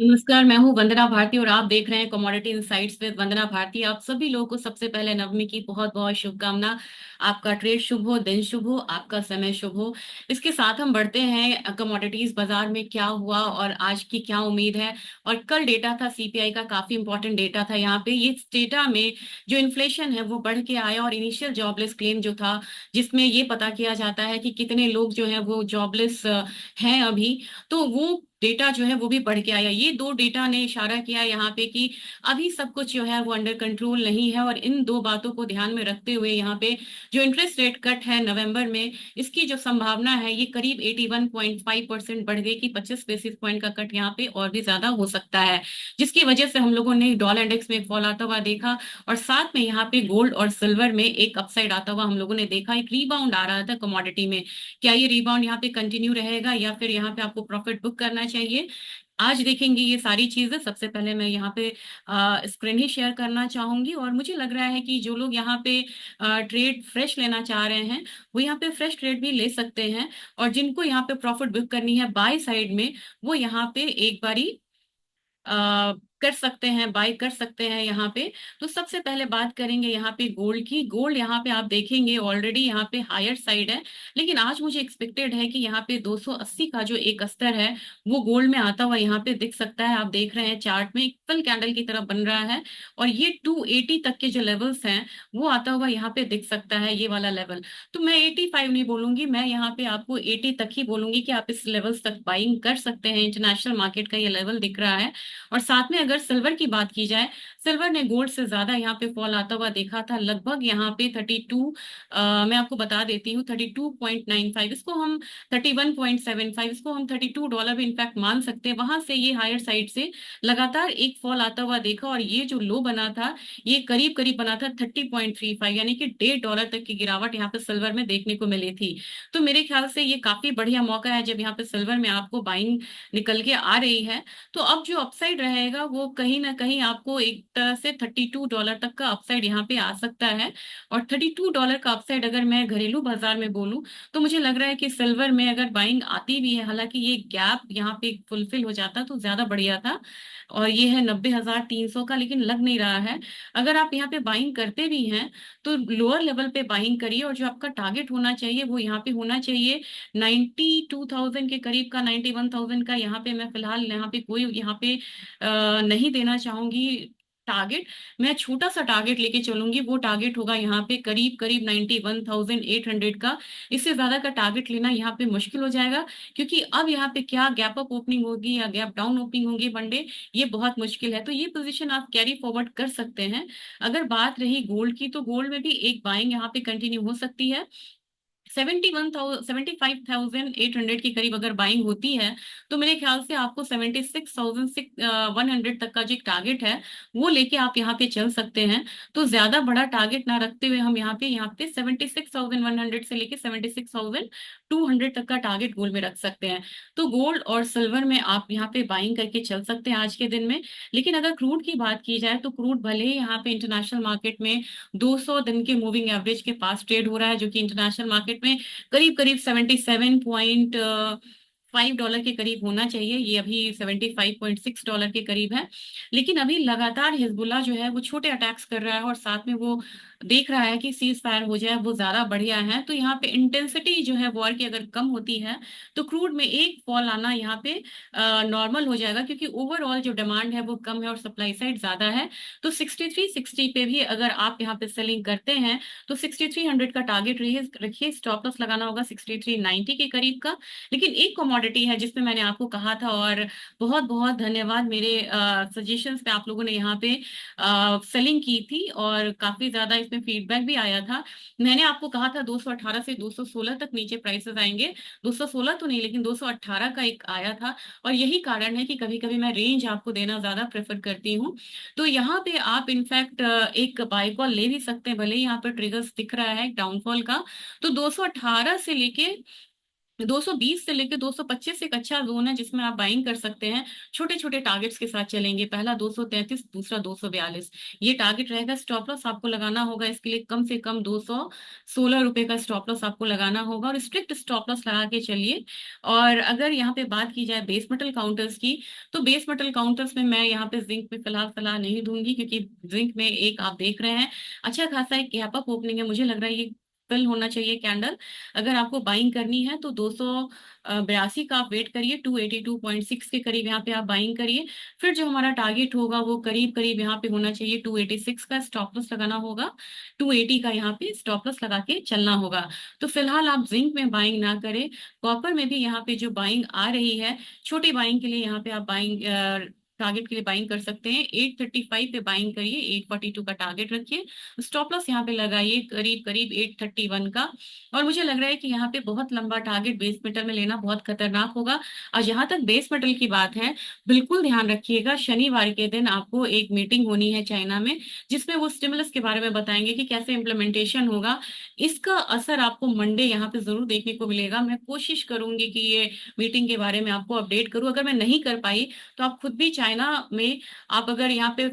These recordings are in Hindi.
नमस्कार। मैं हूँ वंदना भारती और आप देख रहे हैं कमोडिटी इनसाइट्स विद वंदना भारती। आप सभी लोगों को सबसे पहले नवमी की बहुत बहुत शुभकामना। आपका ट्रेड शुभ हो, दिन शुभ हो, आपका समय शुभ हो। इसके साथ हम बढ़ते हैं कमोडिटीज बाजार में क्या हुआ और आज की क्या उम्मीद है। और कल डेटा था सीपीआई का, काफी इंपॉर्टेंट डेटा था। यहाँ पे ये डेटा में जो इन्फ्लेशन है वो बढ़ के आया और इनिशियल जॉबलेस क्लेम जो था, जिसमें ये पता किया जाता है कि कितने लोग जो है वो जॉबलेस हैं अभी, तो वो डेटा जो है वो भी बढ़ के आया। ये दो डेटा ने इशारा किया यहाँ पे कि अभी सब कुछ जो है वो अंडर कंट्रोल नहीं है। और इन दो बातों को ध्यान में रखते हुए यहाँ पे जो इंटरेस्ट रेट कट है नवंबर में, इसकी जो संभावना है ये करीब 81.5% बढ़ गई कि 25 बेसिस पॉइंट का कट यहाँ पे और भी ज्यादा हो सकता है, जिसकी वजह से हम लोगों ने डॉलर इंडेक्स में फॉल आता हुआ देखा। और साथ में यहाँ पे गोल्ड और सिल्वर में एक अपसाइड आता हुआ हम लोगों ने देखा, एक रीबाउंड आ रहा था कमोडिटी में। क्या ये रिबाउंड यहाँ पे कंटिन्यू रहेगा या फिर यहाँ पे आपको प्रॉफिट बुक करना चाहिए? आज देखेंगे ये सारी चीजें। सबसे पहले मैं यहाँ पे स्क्रीन ही शेयर करना चाहूंगी। और मुझे लग रहा है कि जो लोग यहाँ पे ट्रेड फ्रेश लेना चाह रहे हैं वो यहाँ पे फ्रेश ट्रेड भी ले सकते हैं। और जिनको यहाँ पे प्रॉफिट बुक करनी है बाय साइड में, वो यहाँ पे एक बारी कर सकते हैं, बाय कर सकते हैं यहाँ पे। तो सबसे पहले बात करेंगे यहाँ पे गोल्ड की। गोल्ड यहाँ पे आप देखेंगे ऑलरेडी यहाँ पे हायर साइड है, लेकिन आज मुझे एक्सपेक्टेड है कि यहाँ पे 280 का जो एक स्तर है वो गोल्ड में आता हुआ यहाँ पे दिख सकता है। आप देख रहे हैं चार्ट में एक फुल कैंडल की तरह बन रहा है और ये 280 तक के जो लेवल्स हैं वो आता हुआ यहाँ पे दिख सकता है, ये वाला लेवल। तो मैं 85 नहीं बोलूंगी, मैं यहाँ पे आपको 80 तक ही बोलूंगी कि आप इस लेवल्स तक बाइंग कर सकते हैं। इंटरनेशनल मार्केट का ये लेवल दिख रहा है। और साथ में अगर सिल्वर की बात की जाए, सिल्वर ने गोल्ड से ज्यादा यहाँ पे फॉल आता हुआ देखा था, लगभग यहाँ पे 32, मैं आपको बता देती हूँ 32.95, इसको हम 31.75, इसको हम $32 भी इनफैक्ट मान सकते हैं। वहां से ये हायर साइड से लगातार एक फॉल आता हुआ देखा और ये जो लो बना था ये करीब करीब बना था 30.35, यानी कि $1.5 तक की गिरावट यहाँ पे सिल्वर में देखने को मिली थी। तो मेरे ख्याल से ये काफी बढ़िया मौका है जब यहाँ पे सिल्वर में आपको बाइंग निकल के आ रही है। तो अब जो अपसाइड रहेगा वो कहीं ना कहीं आपको एक तरह से $32 तक का अपसाइड यहाँ पे आ सकता है। और $32 का अपसाइड अगर मैं घरेलू बाजार में बोलूं तो मुझे लग रहा है कि सिल्वर में अगर बाइंग आती भी है, हालांकि ये गैप यहाँ पे फुलफिल हो जाता तो ज्यादा बढ़िया था। और ये है 90,300 का, लेकिन लग नहीं रहा है। अगर आप यहाँ पे बाइंग करते भी हैं तो लोअर लेवल पे बाइंग करिए और जो आपका टारगेट होना चाहिए वो यहाँ पे होना चाहिए 92,000 के करीब का, 91,000 का। यहाँ पे मैं फिलहाल यहाँ पे कोई यहाँ पे नहीं देना चाहूंगी टारगेट। मैं छोटा सा टारगेट लेके चलूंगी, वो टारगेट होगा यहाँ पे करीब करीब 91,800 का। इससे ज्यादा का टारगेट लेना यहाँ पे मुश्किल हो जाएगा, क्योंकि अब यहाँ पे क्या गैप अप ओपनिंग होगी या गैप डाउन ओपनिंग होगी वनडे, ये बहुत मुश्किल है। तो ये पोजीशन आप कैरी फॉरवर्ड कर सकते हैं। अगर बात रही गोल्ड की, तो गोल्ड में भी एक बाइंग यहाँ पे कंटिन्यू हो सकती है। 75,800 के करीब अगर बाइंग होती है तो मेरे ख्याल से आपको 76,100 तक का जो टारगेट है वो लेके आप यहाँ पे चल सकते हैं। तो ज्यादा बड़ा टारगेट ना रखते हुए हम यहाँ पे 76,100 से लेके 76,200 तक का टारगेट गोल्ड में रख सकते हैं। तो गोल्ड और सिल्वर में आप यहाँ पे बाइंग करके चल सकते हैं आज के दिन में। लेकिन अगर क्रूड की बात की जाए तो क्रूड भले ही यहाँ पे इंटरनेशनल मार्केट में 200 दिन के मूविंग एवरेज के पास ट्रेड हो रहा है, जो कि इंटरनेशनल मार्केट में करीब करीब 77.5 डॉलर के करीब होना चाहिए, ये अभी $75.6 के करीब है। लेकिन अभी लगातार हिजबुल्ला जो है वो छोटे अटैक्स कर रहा है और साथ में वो देख रहा है कि सीज फायर हो जाए, वो ज्यादा बढ़िया है। तो यहाँ पे इंटेंसिटी जो है वॉर की अगर कम होती है तो क्रूड में एक फॉल आना यहाँ पे नॉर्मल हो जाएगा, क्योंकि ओवरऑल जो डिमांड है वो कम है और सप्लाई साइड ज्यादा है। तो 6360 पे भी अगर आप यहाँ पे सेलिंग करते हैं तो 6300 का टारगेट रहिए रखिए। स्टॉप लॉस लगाना होगा 6390 के करीब का। लेकिन एक कमोडिटी है जिसमें मैंने आपको कहा था, और बहुत बहुत धन्यवाद, मेरे सजेशंस पे आप लोगों ने यहाँ पे सेलिंग की थी और काफी ज्यादा इसमें फीडबैक भी आया था। मैंने आपको कहा था 218 से 216 तक नीचे प्राइसेस आएंगे। 216 तो नहीं, लेकिन 218 का एक आया था। और यही कारण है कि कभी कभी मैं रेंज आपको देना ज्यादा प्रेफर करती हूँ। तो यहाँ पे आप इनफैक्ट एक बाय कॉल ले भी सकते हैं, भले ही यहाँ पे ट्रिगर्स दिख रहा है डाउनफॉल का। तो 218 से लेके 220 से लेकर 225 एक अच्छा जोन है जिसमें आप बाइंग कर सकते हैं। छोटे छोटे टारगेट्स के साथ चलेंगे, पहला 233, दूसरा 242, ये टारगेट रहेगा। स्टॉप लॉस आपको लगाना होगा इसके लिए कम से कम 216 रुपए का स्टॉप लॉस आपको लगाना होगा, और स्ट्रिक्ट स्टॉप लॉस लगा के चलिए। और अगर यहाँ पे बात की जाए बेस मेटल काउंटर्स की, तो बेस मेटल काउंटर्स में मैं यहाँ पे जिंक में फिलहाल सलाह नहीं दूंगी, क्योंकि जिंक में एक आप देख रहे हैं अच्छा खासा एक गैप अप ओपनिंग है, मुझे लग रहा है ये फिल होना चाहिए कैंडल। अगर आपको बाइंग करनी है तो 282 का आप वेट करिए, 282.6 के करीब यहाँ पे आप बाइंग करिए। फिर जो हमारा टारगेट होगा वो करीब करीब यहाँ पे होना चाहिए 286 का स्टॉप लॉस लगाना होगा, 280 का यहाँ पे स्टॉप लॉस लगा के चलना होगा। तो फिलहाल आप जिंक में बाइंग ना करें। कॉपर में भी यहाँ पे जो बाइंग आ रही है, छोटी बाइंग के लिए यहाँ पे आप बाइंग टारगेट के लिए बाइंग कर सकते हैं। 835 पे बाइंग करिए, 842 का टारगेट रखिए, स्टॉप लॉस यहाँ पे लगाइए करीब करीब 831 का। और मुझे लग रहा है कि यहाँ पे बहुत लंबा टारगेट बेस मेटल में लेना बहुत खतरनाक होगा। और जहां तक बेस मेटल की बात है, बिल्कुल ध्यान रखिएगा, शनिवार के दिन आपको एक मीटिंग होनी है चाइना में, जिसमें वो स्टिमुलस के बारे में बताएंगे कि कैसे इम्प्लीमेंटेशन होगा। इसका असर आपको मंडे यहाँ पे जरूर देखने को मिलेगा। मैं कोशिश करूंगी कि ये मीटिंग के बारे में आपको अपडेट करूं। अगर मैं नहीं कर पाई तो आप खुद भी चाइना में, आप अगर यहाँ पे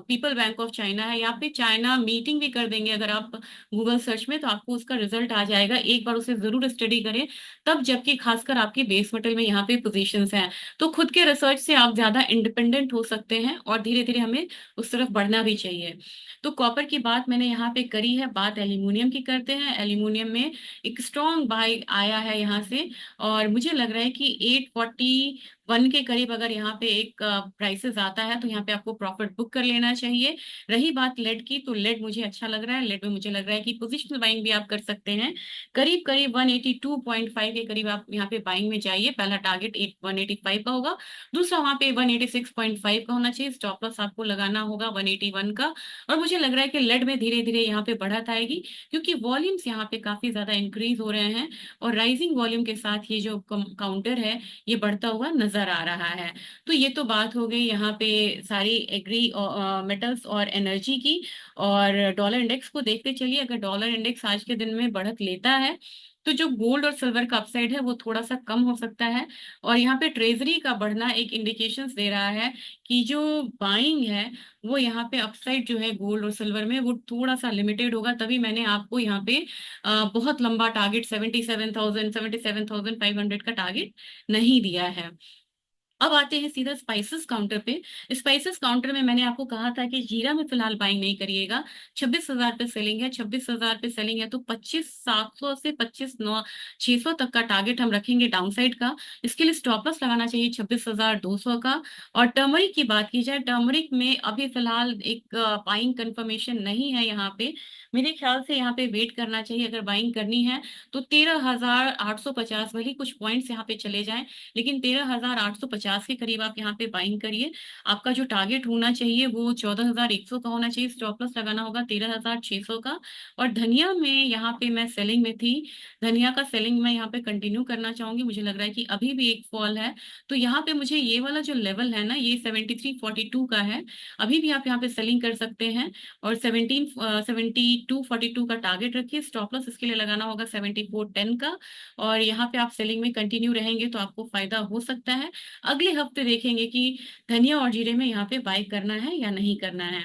पीपल बैंक ऑफ चाइना है, यहाँ पे चाइना मीटिंग भी कर देंगे अगर आप गूगल सर्च में, तो आपको उसका रिजल्ट आ जाएगा। एक बार उसे जरूर स्टडी करें तब, जबकि खासकर आपके बेस मेटल में यहाँ पे पोजीशंस हैं, तो खुद के रिसर्च से आप ज्यादा इंडिपेंडेंट हो सकते हैं, और धीरे धीरे हमें उस तरफ बढ़ना भी चाहिए। तो कॉपर की बात मैंने यहाँ पे करी है। बात एल्यूमिनियम की करते हैं। एल्यूमिनियम में एक स्ट्रॉन्ग बाय आया है यहाँ से, और मुझे लग रहा है कि 841 के करीब अगर यहाँ पे एक प्राइसेस आता है तो यहाँ पे आपको प्रॉफिट बुक कर लेना चाहिए। रही बात लेड की, तो लेड मुझे अच्छा लग रहा है। लेड में मुझे लग रहा है कि पोजिशनल बाइंग भी आप कर सकते हैं। करीब करीब 182.5 के करीब आप यहाँ पे बाइंग में जाइए। पहला टारगेट 185 का होगा, दूसरा वहां पे 186.5 का होना चाहिए। स्टॉप लॉस आपको लगाना होगा 181 का। और मुझे लग रहा है कि लेड में धीरे धीरे यहाँ पे बढ़त आएगी, क्योंकि वॉल्यूम्स यहाँ पे काफी ज्यादा इंक्रीज हो रहे हैं, और राइजिंग वॉल्यूम के साथ ये जो काउंटर है ये बढ़ता हुआ नजर आ रहा है। तो ये तो बात हो गई यहाँ पे सारी एग्री मेटल्स और एनर्जी की। और डॉलर इंडेक्स को देखते चलिए, अगर डॉलर इंडेक्स आज के दिन में बढ़त लेता है तो जो गोल्ड और सिल्वर का अपसाइड है वो थोड़ा सा कम हो सकता है। और यहाँ पे ट्रेजरी का बढ़ना एक इंडिकेशंस दे रहा है कि जो बाइंग है वो यहाँ पे अपसाइड जो है गोल्ड और सिल्वर में वो थोड़ा सा लिमिटेड होगा। तभी मैंने आपको यहाँ पे बहुत लंबा टारगेट 77,000 77,500 का टारगेट नहीं दिया है। अब आते हैं सीधा स्पाइसेस काउंटर पे। स्पाइसेस काउंटर में मैंने आपको कहा था कि जीरा में फिलहाल बाइंग नहीं करिएगा। 26,000 पे सेलिंग है, 26,000 पे सेलिंग है, तो 25,700 से 25,600 तक का टारगेट हम रखेंगे डाउनसाइड का। इसके लिए स्टॉप लॉस लगाना चाहिए 26,200 का। और टर्मरिक की बात की जाए, टर्मरिक में अभी फिलहाल एक बाइंग कंफर्मेशन नहीं है यहाँ पे। मेरे ख्याल से यहाँ पे वेट करना चाहिए अगर बाइंग करनी है तो। 13,850 भले कुछ पॉइंट्स यहाँ पे चले जाएं, लेकिन 13,850 के करीब आप यहाँ पे बाइंग करिए। आपका जो टारगेट होना चाहिए वो 14,100 का होना चाहिए। स्टॉप लॉस लगाना होगा 13,600 का। और धनिया में यहाँ पे मैं सेलिंग में थी, धनिया का सेलिंग मैं यहाँ पे कंटिन्यू करना चाहूंगी। मुझे लग रहा है कि अभी भी एक फॉल है, तो यहाँ पे मुझे ये वाला जो लेवल है ना, ये 7342 का है। अभी भी आप यहाँ पे सेलिंग कर सकते हैं। और 7242 का टारगेट रखिए। स्टॉप लॉस इसके लिए लगाना होगा 7410 का। और यहाँ पे आप सेलिंग में कंटिन्यू रहेंगे तो आपको फायदा हो सकता है। अगले हफ्ते देखेंगे कि धनिया और जीरे में यहाँ पे बाय करना है या नहीं करना है।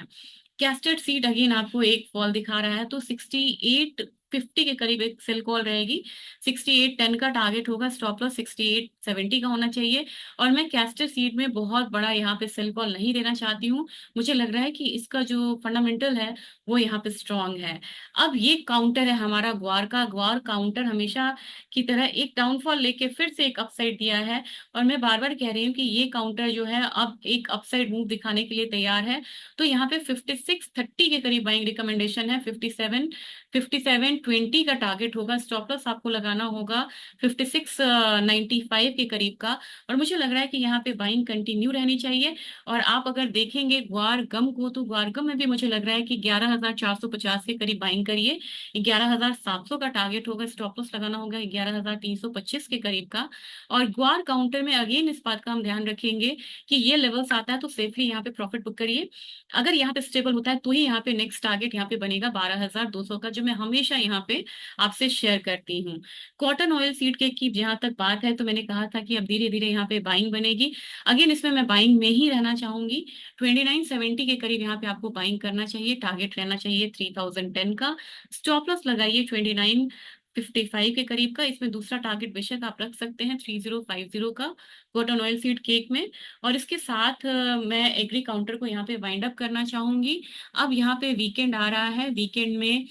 कैस्टर्ड सीड अगेन आपको एक फॉल दिखा रहा है, तो 6850 के करीब एक सेल कॉल रहेगी। 6810 का टारगेट होगा। स्टॉप लॉस 6870 का होना चाहिए। और मैं कैस्टर सीड में बहुत बड़ा यहाँ पे सेल कॉल नहीं देना चाहती हूँ। मुझे लग रहा है कि इसका जो फंडामेंटल है वो यहाँ पे स्ट्रांग है। अब ये काउंटर है हमारा ग्वार का। ग्वार काउंटर हमेशा की तरह एक डाउनफॉल लेके फिर से एक अपसाइड दिया है, और मैं बार बार कह रही हूँ कि ये काउंटर जो है अब एक अपसाइड मूव दिखाने के लिए तैयार है। तो यहाँ पे 5630 के करीब बाइंग रिकमेंडेशन है। 5720 का टारगेट होगा। स्टॉप लॉस आपको लगाना होगा 5695 के करीब का। और मुझे लग रहा है कि यहाँ पे बाइंग कंटिन्यू रहनी चाहिए। और आप अगर देखेंगे ग्वार गम को, तो ग्वार गम में भी मुझे लग रहा है कि 11,450 के करीब बाइंग करिए। 11,700 का टारगेट होगा। स्टॉप लॉस लगाना होगा 11,325 के करीब का। और ग्वार काउंटर में अगेन इस बात का हम ध्यान रखेंगे कि ये लेवल्स आता है तो सेफली यहाँ पे प्रॉफिट बुक करिए। अगर यहाँ पे स्टेबल होता है तो ही यहाँ पे नेक्स्ट टारगेट यहाँ पे बनेगा 12,200 का, जो मैं हमेशा यहाँ यहाँ पे आपसे शेयर करती हूँ। कॉटन ऑयल सीड केक की जहां तक बात है, तो मैंने कहा था कि अब धीरे धीरे यहाँ पे बाइंग बनेगी। अगेन इसमें मैं बाइंग में ही रहना चाहूंगी। 2970 के करीब यहाँ पे आपको बाइंग करना चाहिए, टारगेट रहना चाहिए 3010 का। स्टॉप लॉस लगाइए 2955 के करीब का। इसमें दूसरा टारगेट बेशक आप रख सकते हैं 3050 का कॉटन ऑयल सीड केक में। और इसके साथ मैं एग्री काउंटर को यहाँ पे वाइंड अप करना चाहूंगी। अब यहाँ पे वीकेंड आ रहा है, वीकेंड में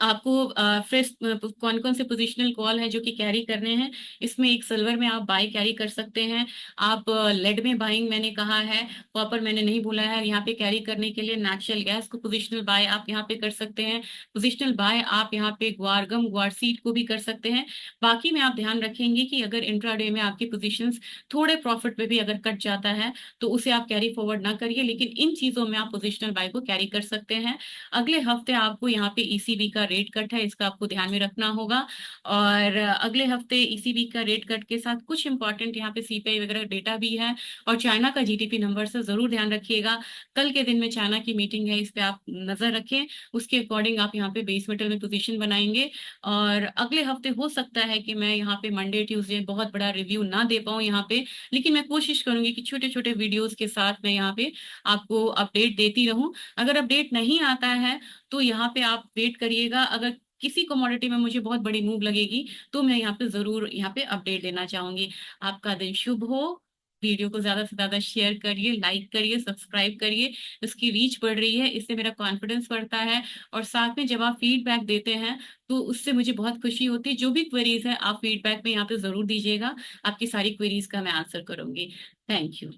आपको फ्रेश कौन कौन से पोजिशनल कॉल है जो कि कैरी करने हैं। इसमें एक सिल्वर में आप बाई कैरी कर सकते हैं। आप लेड में बाइंग मैंने कहा है, कॉपर मैंने नहीं बोला है। यहाँ पे कैरी करने के लिए नेचुरल गैस को पोजिशनल बाय आप यहाँ पे कर सकते हैं। पोजिशनल बाय आप यहाँ पे ग्वारगम ग्वारसीड को भी कर सकते हैं। बाकी में आप ध्यान रखेंगे कि अगर इंट्राडे में आपकी पोजिशंस थोड़े प्रॉफिट में भी अगर कट जाता है तो उसे आप कैरी फॉरवर्ड ना करिए, लेकिन इन चीजों में आप पोजिशनल बाय को कैरी कर सकते हैं। अगले हफ्ते आपको यहाँ पे ईसीबी का रेट कट है, इसका आपको ध्यान में रखना होगा। और अगले हफ्ते ईसीबी का रेट कट के साथ कुछ इंपॉर्टेंट यहाँ पे सीपीआई वगैरह डेटा भी है। और चाइना का जीडीपी नंबर से जरूर ध्यान रखिएगा। कल के दिन में चाइना की मीटिंग है, इस पे आप नजर रखें। उसके अकॉर्डिंग आप यहाँ पे बेस मेटल में पोजीशन बनाएंगे। और अगले हफ्ते हो सकता है कि मैं यहाँ पे मंडे ट्यूसडे बहुत बड़ा रिव्यू ना दे पाऊँ यहाँ पे, लेकिन मैं कोशिश करूंगी कि छोटे छोटे वीडियोस के साथ मैं यहाँ पे आपको अपडेट देती रहूं। अगर अपडेट नहीं आता है तो यहाँ पे आप वेट करिएगा। अगर किसी कमोडिटी में मुझे बहुत बड़ी मूव लगेगी तो मैं यहाँ पे जरूर यहाँ पे अपडेट देना चाहूंगी। आपका दिन शुभ हो। वीडियो को ज्यादा से ज्यादा शेयर करिए, लाइक करिए, सब्सक्राइब करिए। इसकी रीच बढ़ रही है, इससे मेरा कॉन्फिडेंस बढ़ता है। और साथ में जब आप फीडबैक देते हैं तो उससे मुझे बहुत खुशी होती है। जो भी क्वेरीज है आप फीडबैक में यहाँ पे जरूर दीजिएगा। आपकी सारी क्वेरीज का मैं आंसर करूंगी। Thank you.